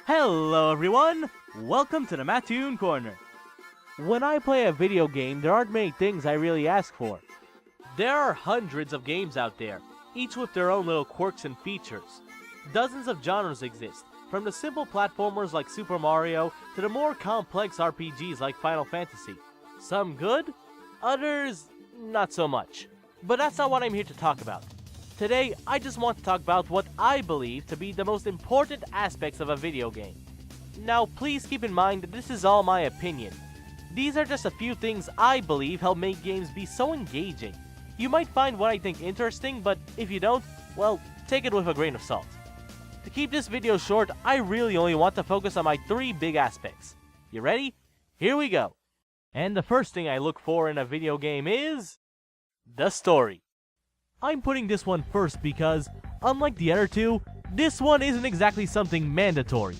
Hello everyone! Welcome to the Mattoon Corner. When I play a video game, there aren't many things I really ask for. There are hundreds of games out there, each with their own little quirks and features. Dozens of genres exist, from the simple platformers like Super Mario to the more complex RPGs like Final Fantasy. Some good, others not so much. But that's not what I'm here to talk about. Today, I just want to talk about what I believe to be the most important aspects of a video game. Now, please keep in mind that this is all my opinion. These are just a few things I believe help make games be so engaging. You might find what I think interesting, but if you don't, well, take it with a grain of salt. To keep this video short, I really only want to focus on my three big aspects. You ready? Here we go. And the first thing I look for in a video game is the story. I'm putting this one first because, unlike the other two, this one isn't exactly something mandatory.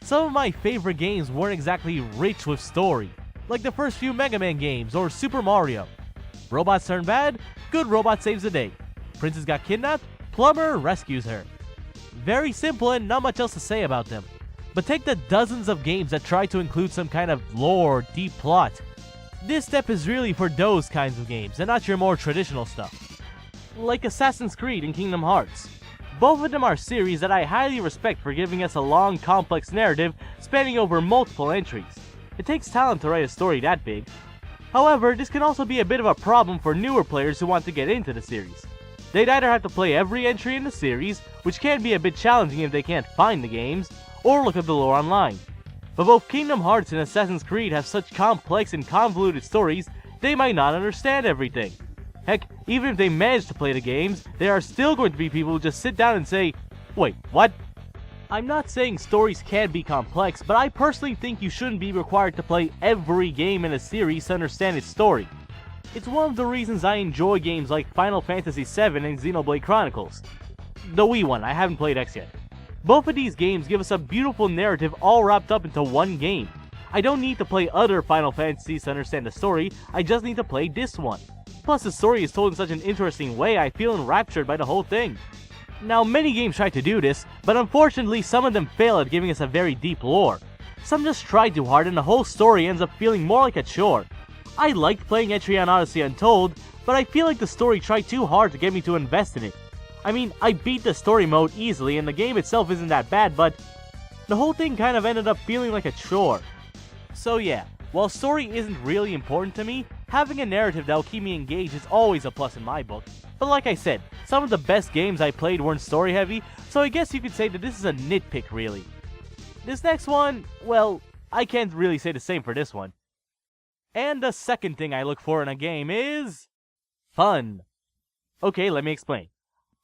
Some of my favorite games weren't exactly rich with story, like the first few Mega Man games or Super Mario. Robots turn bad, good robot saves the day. Princess got kidnapped, plumber rescues her. Very simple and not much else to say about them. But take the dozens of games that try to include some kind of lore or deep plot. This step is really for those kinds of games and not your more traditional stuff. Like Assassin's Creed and Kingdom Hearts. Both of them are series that I highly respect for giving us a long, complex narrative spanning over multiple entries. It takes talent to write a story that big. However, this can also be a bit of a problem for newer players who want to get into the series. They'd either have to play every entry in the series, which can be a bit challenging if they can't find the games, or look at the lore online. But both Kingdom Hearts and Assassin's Creed have such complex and convoluted stories, they might not understand everything. Heck, even if they manage to play the games, there are still going to be people who just sit down and say, "Wait, what?" I'm not saying stories can be complex, but I personally think you shouldn't be required to play every game in a series to understand its story. It's one of the reasons I enjoy games like Final Fantasy VII and Xenoblade Chronicles. The Wii one, I haven't played X yet. Both of these games give us a beautiful narrative all wrapped up into one game. I don't need to play other Final Fantasies to understand the story, I just need to play this one. Plus, the story is told in such an interesting way, I feel enraptured by the whole thing. Now, many games try to do this, but unfortunately some of them fail at giving us a very deep lore. Some just try too hard and the whole story ends up feeling more like a chore. I liked playing Etrian Odyssey Untold, but I feel like the story tried too hard to get me to invest in it. I mean, I beat the story mode easily and the game itself isn't that bad, but the whole thing kind of ended up feeling like a chore. So yeah, while story isn't really important to me, having a narrative that'll keep me engaged is always a plus in my book. But like I said, some of the best games I played weren't story heavy, so I guess you could say that this is a nitpick really. This next one, well, I can't really say the same for this one. And the second thing I look for in a game is fun. Okay, let me explain.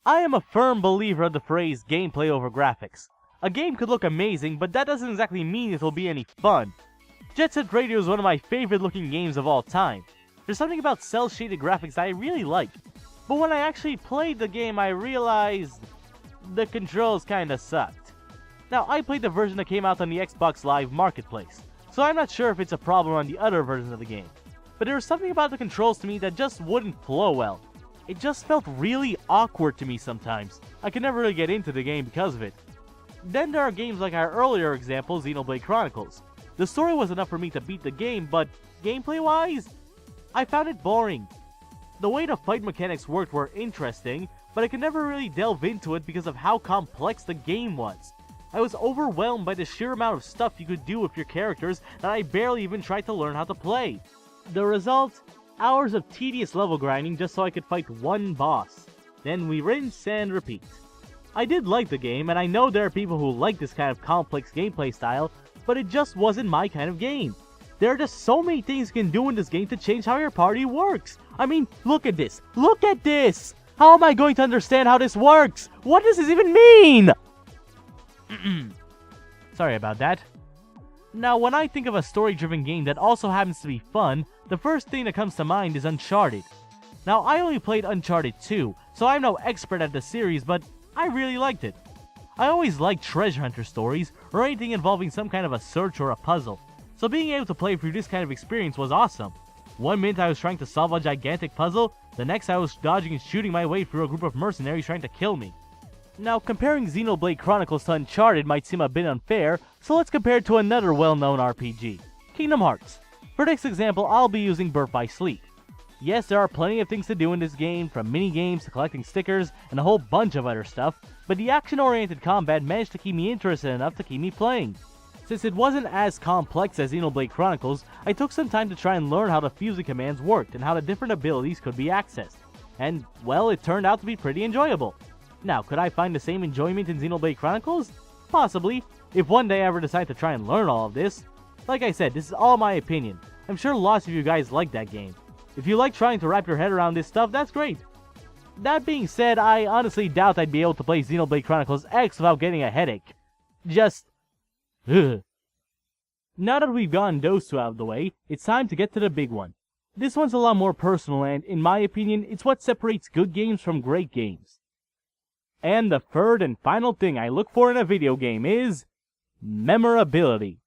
I am a firm believer of the phrase gameplay over graphics. A game could look amazing, but that doesn't exactly mean it'll be any fun. Jet Set Radio is one of my favorite looking games of all time. There's something about cel-shaded graphics that I really like. But when I actually played the game, I realized the controls kinda sucked. Now, I played the version that came out on the Xbox Live Marketplace, so I'm not sure if it's a problem on the other versions of the game. But there was something about the controls to me that just wouldn't flow well. It just felt really awkward to me sometimes. I could never really get into the game because of it. Then there are games like our earlier example, Xenoblade Chronicles. The story was enough for me to beat the game, but gameplay-wise, I found it boring. The way the fight mechanics worked were interesting, but I could never really delve into it because of how complex the game was. I was overwhelmed by the sheer amount of stuff you could do with your characters that I barely even tried to learn how to play. The result? Hours of tedious level grinding just so I could fight one boss. Then we rinse and repeat. I did like the game, and I know there are people who like this kind of complex gameplay style, but it just wasn't my kind of game. There are just so many things you can do in this game to change how your party works. I mean, look at this. Look at this! How am I going to understand how this works? What does this even mean? Sorry about that. Now, when I think of a story-driven game that also happens to be fun, the first thing that comes to mind is Uncharted. Now, I only played Uncharted 2, so I'm no expert at the series, but I really liked it. I always liked treasure hunter stories, or anything involving some kind of a search or a puzzle, so being able to play through this kind of experience was awesome. One minute I was trying to solve a gigantic puzzle, the next I was dodging and shooting my way through a group of mercenaries trying to kill me. Now, comparing Xenoblade Chronicles to Uncharted might seem a bit unfair, so let's compare it to another well-known RPG, Kingdom Hearts. For this example, I'll be using Birth by Sleep. Yes, there are plenty of things to do in this game, from mini-games to collecting stickers and a whole bunch of other stuff, but the action-oriented combat managed to keep me interested enough to keep me playing. Since it wasn't as complex as Xenoblade Chronicles, I took some time to try and learn how the fusing commands worked and how the different abilities could be accessed. And, well, it turned out to be pretty enjoyable. Now, could I find the same enjoyment in Xenoblade Chronicles? Possibly, if one day I ever decide to try and learn all of this. Like I said, this is all my opinion. I'm sure lots of you guys like that game. If you like trying to wrap your head around this stuff, that's great. That being said, I honestly doubt I'd be able to play Xenoblade Chronicles X without getting a headache. Just... ugh. Now that we've gotten those two out of the way, it's time to get to the big one. This one's a lot more personal and, in my opinion, it's what separates good games from great games. And the third and final thing I look for in a video game is... memorability.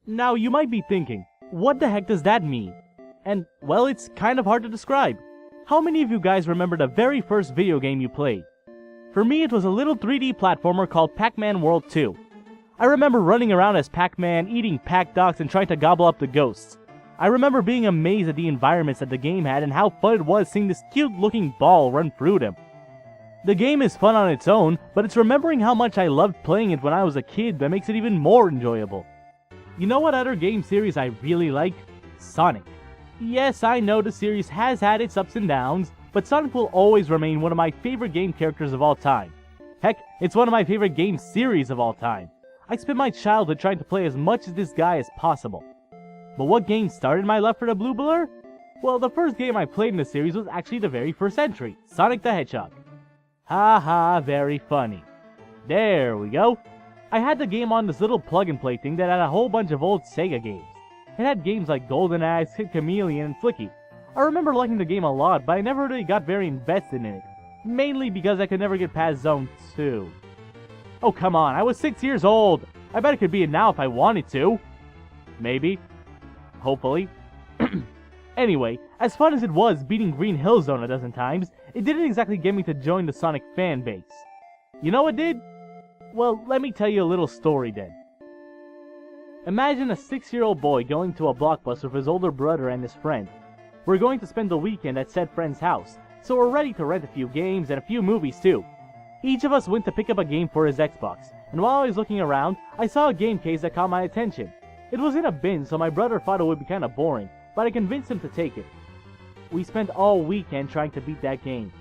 Now, you might be thinking, what the heck does that mean? And, well, it's kind of hard to describe. How many of you guys remember the very first video game you played? For me, it was a little 3D platformer called Pac-Man World 2. I remember running around as Pac-Man, eating Pac-Docs, and trying to gobble up the ghosts. I remember being amazed at the environments that the game had and how fun it was seeing this cute-looking ball run through them. The game is fun on its own, but it's remembering how much I loved playing it when I was a kid that makes it even more enjoyable. You know what other game series I really like? Sonic. Yes, I know the series has had its ups and downs, but Sonic will always remain one of my favorite game characters of all time. Heck, it's one of my favorite game series of all time. I spent my childhood trying to play as much as this guy as possible. But what game started my love for the Blue Blur? Well, the first game I played in the series was actually the very first entry, Sonic the Hedgehog. Haha, very funny. There we go. I had the game on this little plug-and-play thing that had a whole bunch of old Sega games. It had games like Golden Axe, Kid Chameleon, and Flicky. I remember liking the game a lot, but I never really got very invested in it. Mainly because I could never get past Zone 2. Oh come on, I was 6 years old! I bet I could beat it now if I wanted to. Maybe. Hopefully. Anyway, as fun as it was beating Green Hill Zone a dozen times, it didn't exactly get me to join the Sonic fan base. You know what did? Well, let me tell you a little story then. Imagine a 6-year-old boy going to a Blockbuster with his older brother and his friend. We're going to spend the weekend at said friend's house, so we're ready to rent a few games and a few movies too. Each of us went to pick up a game for his Xbox, and while I was looking around, I saw a game case that caught my attention. It was in a bin, so my brother thought it would be kinda boring, but I convinced him to take it. We spent all weekend trying to beat that game.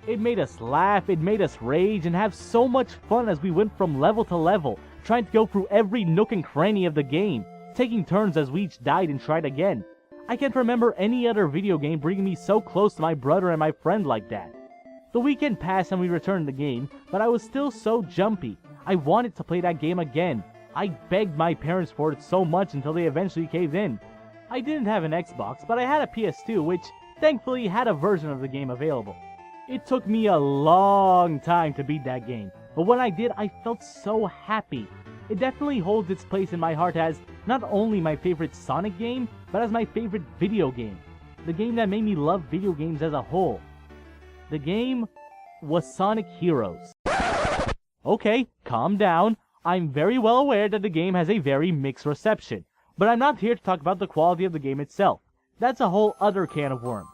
It made us laugh, it made us rage, and have so much fun as we went from level to level, trying to go through every nook and cranny of the game, taking turns as we each died and tried again. I can't remember any other video game bringing me so close to my brother and my friend like that. The weekend passed and we returned the game, but I was still so jumpy. I wanted to play that game again. I begged my parents for it so much until they eventually caved in. I didn't have an Xbox, but I had a PS2, which thankfully had a version of the game available. It took me a long time to beat that game, but when I did, I felt so happy. It definitely holds its place in my heart as not only my favorite Sonic game, but as my favorite video game. The game that made me love video games as a whole. The game was Sonic Heroes. Okay, calm down. I'm very well aware that the game has a very mixed reception, but I'm not here to talk about the quality of the game itself. That's a whole other can of worms.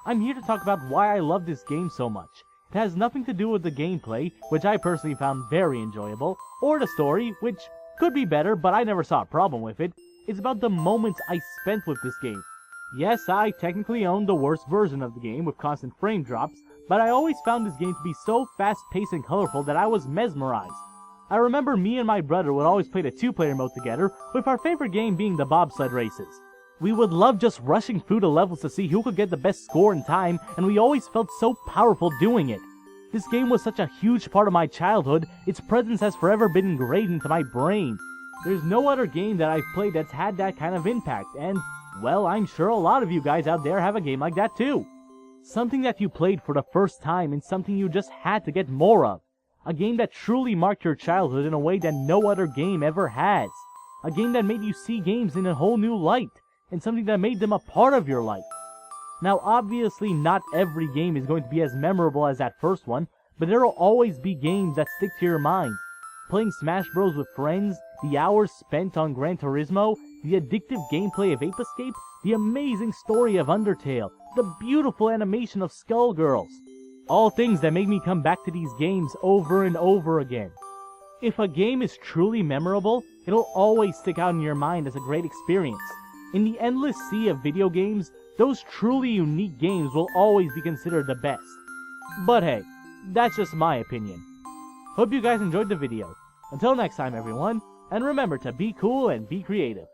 I'm here to talk about why I love this game so much. It has nothing to do with the gameplay, which I personally found very enjoyable, or the story, which could be better, but I never saw a problem with it. It's about the moments I spent with this game. Yes, I technically own the worst version of the game with constant frame drops, but I always found this game to be so fast-paced and colorful that I was mesmerized. I remember me and my brother would always play the 2-player mode together, with our favorite game being the bobsled races. We would love just rushing through the levels to see who could get the best score in time, and we always felt so powerful doing it. This game was such a huge part of my childhood, its presence has forever been ingrained into my brain. There's no other game that I've played that's had that kind of impact, and, well, I'm sure a lot of you guys out there have a game like that too. Something that you played for the first time and something you just had to get more of. A game that truly marked your childhood in a way that no other game ever has. A game that made you see games in a whole new light, and something that made them a part of your life. Now, obviously, not every game is going to be as memorable as that first one, but there will always be games that stick to your mind. Playing Smash Bros with friends, the hours spent on Gran Turismo, the addictive gameplay of Ape Escape, the amazing story of Undertale, the beautiful animation of Skullgirls. All things that make me come back to these games over and over again. If a game is truly memorable, it'll always stick out in your mind as a great experience. In the endless sea of video games, those truly unique games will always be considered the best. But hey, that's just my opinion. Hope you guys enjoyed the video. Until next time everyone, and remember to be cool and be creative.